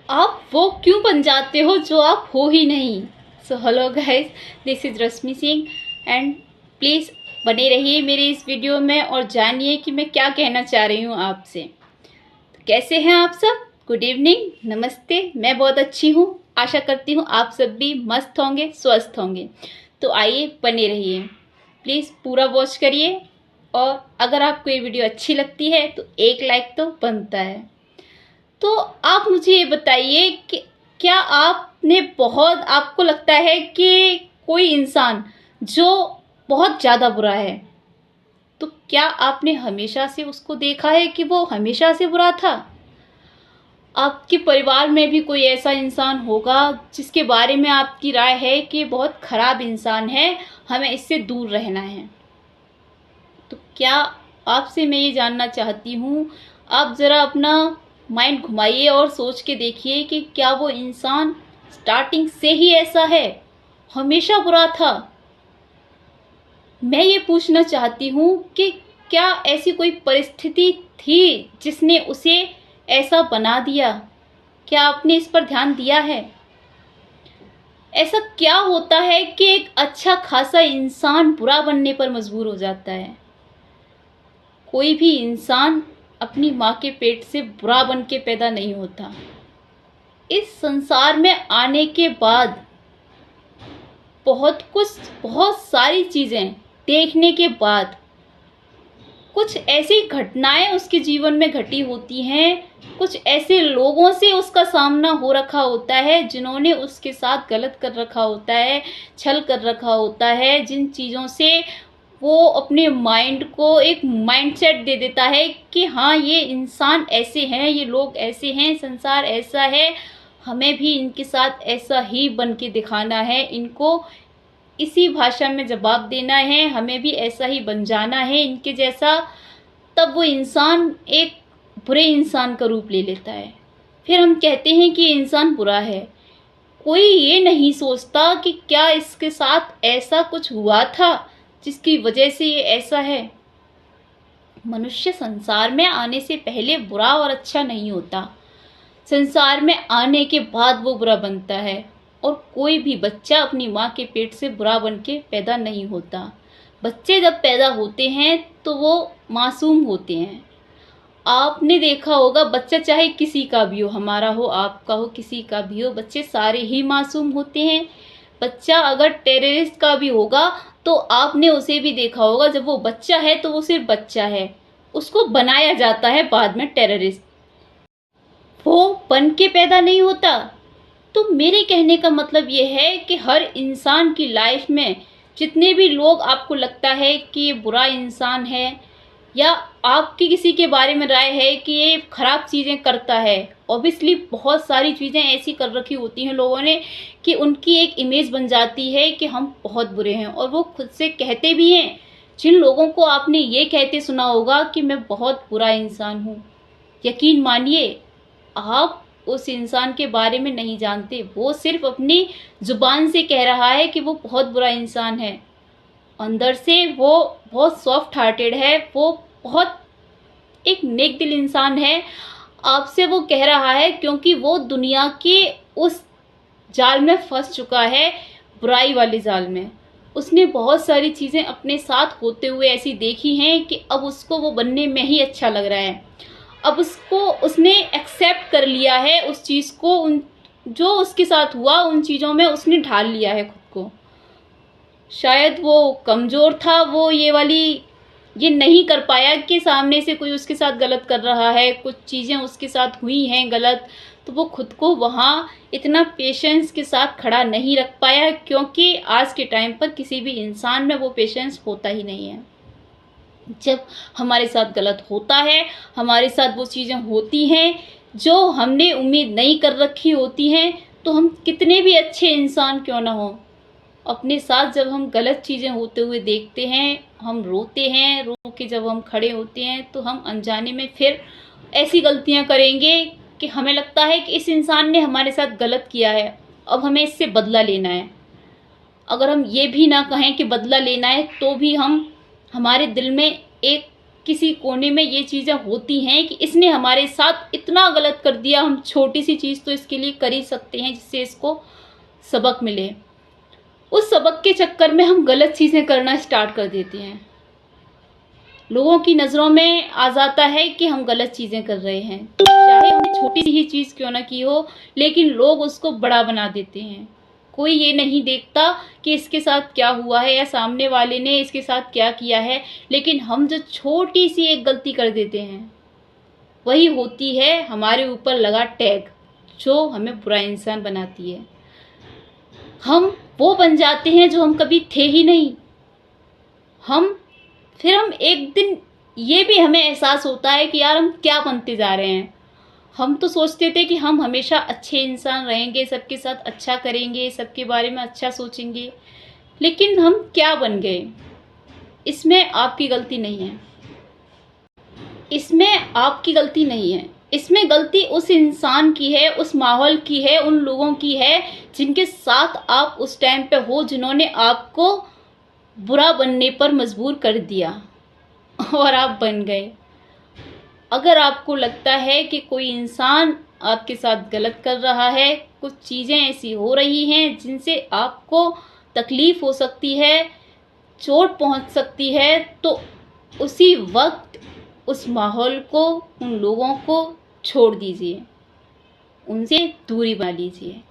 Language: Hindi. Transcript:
आप वो क्यों बन जाते हो जो आप हो ही नहीं। So hello guys, this is Rashmi Singh and please बने रहिए मेरे इस वीडियो में और जानिए कि मैं क्या कहना चाह रही हूँ आपसे। तो कैसे हैं आप सब? गुड इवनिंग, नमस्ते। मैं बहुत अच्छी हूँ। आशा करती हूँ आप सब भी मस्त होंगे, स्वस्थ होंगे। तो आइए बने रहिए, प्लीज़ पूरा वॉच करिए और अगर आपको ये वीडियो अच्छी लगती है तो एक लाइक तो बनता है। तो आप मुझे ये बताइए कि क्या आपको लगता है कि कोई इंसान जो बहुत ज़्यादा बुरा है, तो क्या आपने हमेशा से उसको देखा है कि वो हमेशा से बुरा था? आपके परिवार में भी कोई ऐसा इंसान होगा जिसके बारे में आपकी राय है कि बहुत ख़राब इंसान है, हमें इससे दूर रहना है। तो क्या आपसे मैं ये जानना चाहती हूँ, आप ज़रा अपना माइंड घुमाइए और सोच के देखिए कि क्या वो इंसान स्टार्टिंग से ही ऐसा है, हमेशा बुरा था। मैं ये पूछना चाहती हूँ कि क्या ऐसी कोई परिस्थिति थी जिसने उसे ऐसा बना दिया? क्या आपने इस पर ध्यान दिया है? ऐसा क्या होता है कि एक अच्छा खासा इंसान बुरा बनने पर मजबूर हो जाता है? कोई भी इंसान अपनी माँ के पेट से बुरा बन के पैदा नहीं होता। इस संसार में आने के बाद बहुत सारी चीज़ें देखने के बाद कुछ ऐसी घटनाएं उसके जीवन में घटी होती हैं, कुछ ऐसे लोगों से उसका सामना हो रखा होता है जिन्होंने उसके साथ गलत कर रखा होता है, छल कर रखा होता है, जिन चीज़ों से वो अपने माइंड को एक माइंडसेट दे देता है कि हाँ, ये इंसान ऐसे हैं, ये लोग ऐसे हैं, संसार ऐसा है, हमें भी इनके साथ ऐसा ही बन के दिखाना है, इनको इसी भाषा में जवाब देना है, हमें भी ऐसा ही बन जाना है इनके जैसा। तब वो इंसान एक बुरे इंसान का रूप ले लेता है। फिर हम कहते हैं कि ये इंसान बुरा है। कोई ये नहीं सोचता कि क्या इसके साथ ऐसा कुछ हुआ था जिसकी वजह से ये ऐसा है। मनुष्य संसार में आने से पहले बुरा और अच्छा नहीं होता, संसार में आने के बाद वो बुरा बनता है। और कोई भी बच्चा अपनी माँ के पेट से बुरा बन के पैदा नहीं होता। बच्चे जब पैदा होते हैं तो वो मासूम होते हैं। आपने देखा होगा, बच्चा चाहे किसी का भी हो, हमारा हो, आपका हो, किसी का भी हो, बच्चे सारे ही मासूम होते हैं। बच्चा अगर टेररिस्ट का भी होगा तो आपने उसे भी देखा होगा, जब वो बच्चा है तो वो सिर्फ बच्चा है, उसको बनाया जाता है बाद में टेररिस्ट, वो बन के पैदा नहीं होता। तो मेरे कहने का मतलब ये है कि हर इंसान की लाइफ में जितने भी लोग आपको लगता है कि ये बुरा इंसान है या आपकी किसी के बारे में राय है कि ये खराब चीज़ें करता है, ऑब्वियसली बहुत सारी चीज़ें ऐसी कर रखी होती हैं लोगों ने कि उनकी एक इमेज बन जाती है कि हम बहुत बुरे हैं, और वो खुद से कहते भी हैं। जिन लोगों को आपने ये कहते सुना होगा कि मैं बहुत बुरा इंसान हूँ, यकीन मानिए आप उस इंसान के बारे में नहीं जानते। वो सिर्फ अपनी जुबान से कह रहा है कि वो बहुत बुरा इंसान है, अंदर से वो बहुत सॉफ्ट हार्टेड है, वो बहुत एक नेक दिल इंसान है। आपसे वो कह रहा है क्योंकि वो दुनिया के उस जाल में फंस चुका है, बुराई वाले जाल में। उसने बहुत सारी चीज़ें अपने साथ होते हुए ऐसी देखी हैं कि अब उसको वो बनने में ही अच्छा लग रहा है। अब उसने एक्सेप्ट कर लिया है उस चीज़ को, उन जो उसके साथ हुआ उन चीज़ों में उसने ढाल लिया है खुद को। शायद वो कमज़ोर था, वो ये नहीं कर पाया कि सामने से कोई उसके साथ गलत कर रहा है, कुछ चीज़ें उसके साथ हुई हैं गलत, तो वो खुद को वहाँ इतना पेशेंस के साथ खड़ा नहीं रख पाया, क्योंकि आज के टाइम पर किसी भी इंसान में वो पेशेंस होता ही नहीं है। जब हमारे साथ गलत होता है, हमारे साथ वो चीज़ें होती हैं जो हमने उम्मीद नहीं कर रखी होती हैं, तो हम कितने भी अच्छे इंसान क्यों ना हो, अपने साथ जब हम गलत चीज़ें होते हुए देखते हैं, हम रोते हैं। रो के जब हम खड़े होते हैं तो हम अनजाने में फिर ऐसी गलतियां करेंगे कि हमें लगता है कि इस इंसान ने हमारे साथ गलत किया है, अब हमें इससे बदला लेना है। अगर हम ये भी ना कहें कि बदला लेना है, तो भी हम हमारे दिल में एक किसी कोने में ये चीज़ें होती हैं कि इसने हमारे साथ इतना गलत कर दिया, हम छोटी सी चीज़ तो इसके लिए कर ही सकते हैं जिससे इसको सबक मिले। उस सबक के चक्कर में हम गलत चीज़ें करना स्टार्ट कर देते हैं। लोगों की नज़रों में आ जाता है कि हम गलत चीज़ें कर रहे हैं, चाहे हमने छोटी सी ही चीज़ क्यों ना की हो, लेकिन लोग उसको बड़ा बना देते हैं। कोई ये नहीं देखता कि इसके साथ क्या हुआ है या सामने वाले ने इसके साथ क्या किया है, लेकिन हम जो छोटी सी एक गलती कर देते हैं वही होती है हमारे ऊपर लगा टैग, जो हमें बुरा इंसान बनाती है। हम वो बन जाते हैं जो हम कभी थे ही नहीं। फिर हम एक दिन ये भी हमें एहसास होता है कि यार हम क्या बनते जा रहे हैं। हम तो सोचते थे कि हम हमेशा अच्छे इंसान रहेंगे, सबके साथ अच्छा करेंगे, सबके बारे में अच्छा सोचेंगे, लेकिन हम क्या बन गए। इसमें आपकी गलती नहीं है, इसमें आपकी गलती नहीं है, इसमें गलती उस इंसान की है, उस माहौल की है, उन लोगों की है जिनके साथ आप उस टाइम पे हो, जिन्होंने आपको बुरा बनने पर मजबूर कर दिया और आप बन गए। अगर आपको लगता है कि कोई इंसान आपके साथ गलत कर रहा है, कुछ चीज़ें ऐसी हो रही हैं जिनसे आपको तकलीफ़ हो सकती है, चोट पहुंच सकती है, तो उसी वक्त उस माहौल को, उन लोगों को छोड़ दीजिए, उनसे दूरी बना लीजिए।